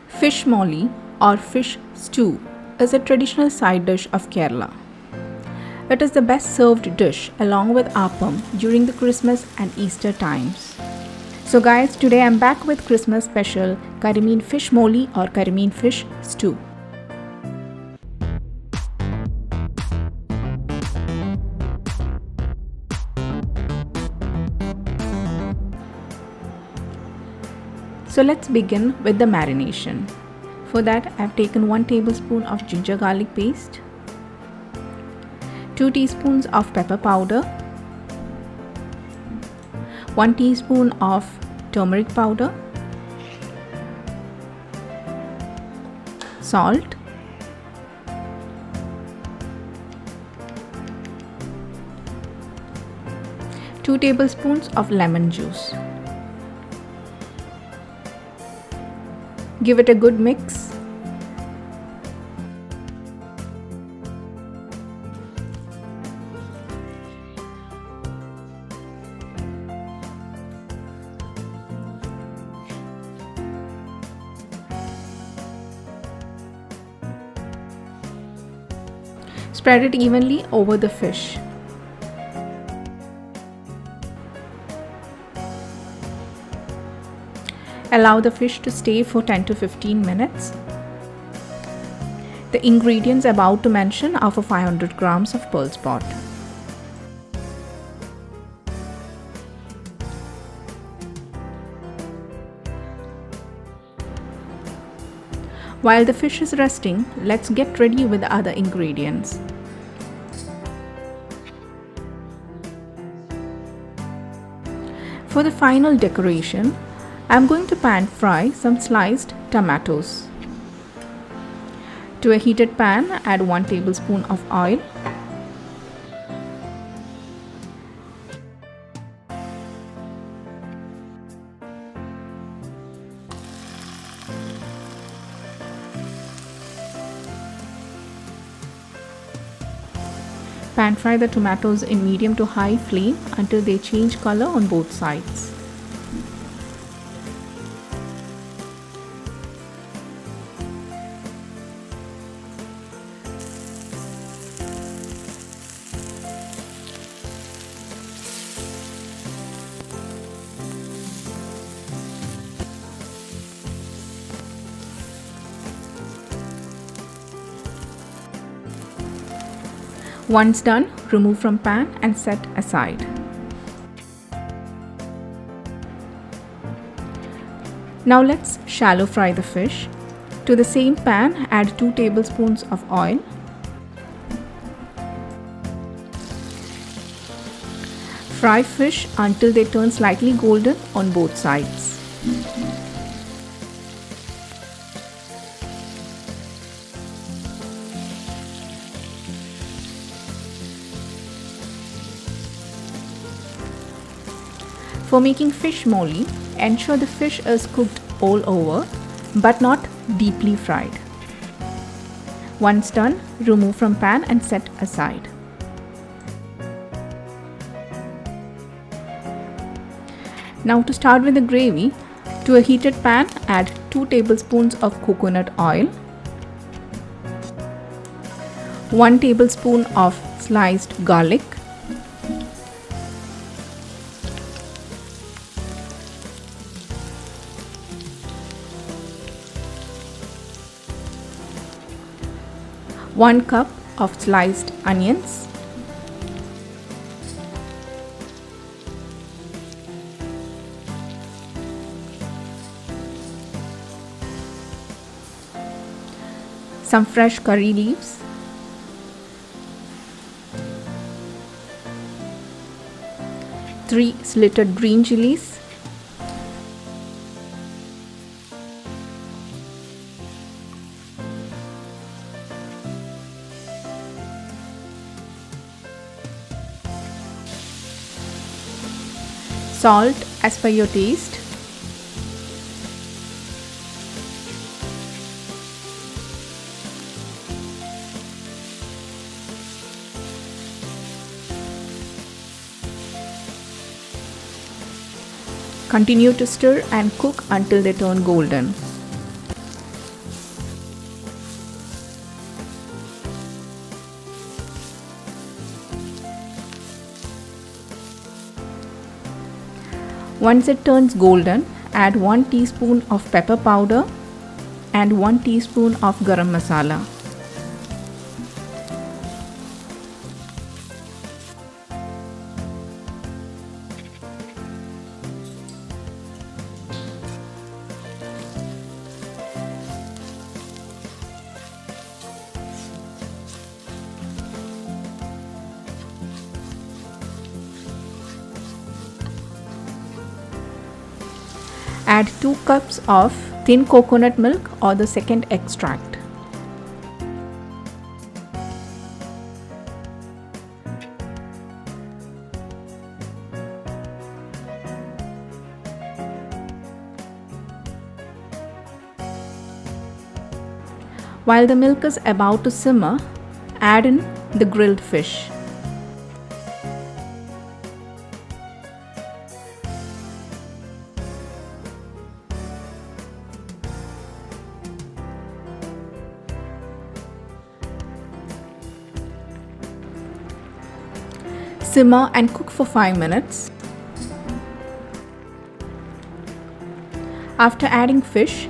Fish molly or fish stew is a traditional side dish of Kerala. It is the best served dish along with Appam during the Christmas and Easter times. So guys, today I'm back with Christmas special Karimeen fish molly or Karimeen fish stew. So let's begin with the marination. For that, I've taken 1 tablespoon of ginger garlic paste, 2 teaspoons of pepper powder, 1 teaspoon of turmeric powder, salt, two tablespoons of lemon juice. Give it a good mix. Spread it evenly over the fish. Allow the fish to stay for 10 to 15 minutes. The ingredients about to mention are for 500 grams of pearl spot. While the fish is resting, let's get ready with the other ingredients. For the final decoration, I'm going to pan fry some sliced tomatoes. To a heated pan, add 1 tablespoon of oil. Pan fry the tomatoes in medium to high flame until they change color on both sides. Once done, remove from pan and set aside. Now let's shallow fry the fish. To the same pan, add 2 tablespoons of oil. Fry fish until they turn slightly golden on both sides. For making fish molly, ensure the fish is cooked all over but not deeply fried. Once done, remove from pan and set aside. Now to start with the gravy, to a heated pan, add 2 tablespoons of coconut oil, 1 tablespoon of sliced garlic, one cup of sliced onions, some fresh curry leaves, three slitted green chilies, salt as per your taste, continue to stir and cook until they turn golden. Once it turns golden, add 1 teaspoon of pepper powder and 1 teaspoon of garam masala. Add 2 cups of thin coconut milk or the second extract. While the milk is about to simmer, add in the grilled fish. Simmer and cook for 5 minutes. After adding fish,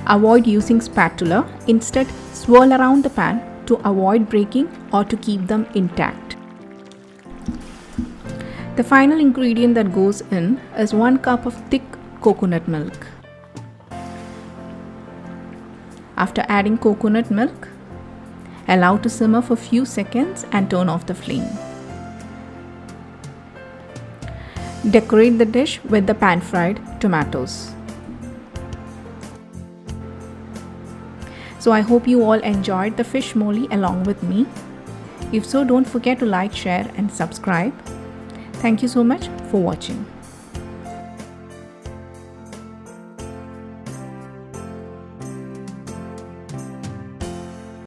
avoid using spatula. Instead, swirl around the pan to avoid breaking or to keep them intact. The final ingredient that goes in is 1 cup of thick coconut milk. After adding coconut milk, allow to simmer for few seconds and turn off the flame. Decorate the dish with the pan-fried tomatoes. So I hope you all enjoyed the fish moli along with me. If so, don't forget to like, share and subscribe. Thank you so much for watching.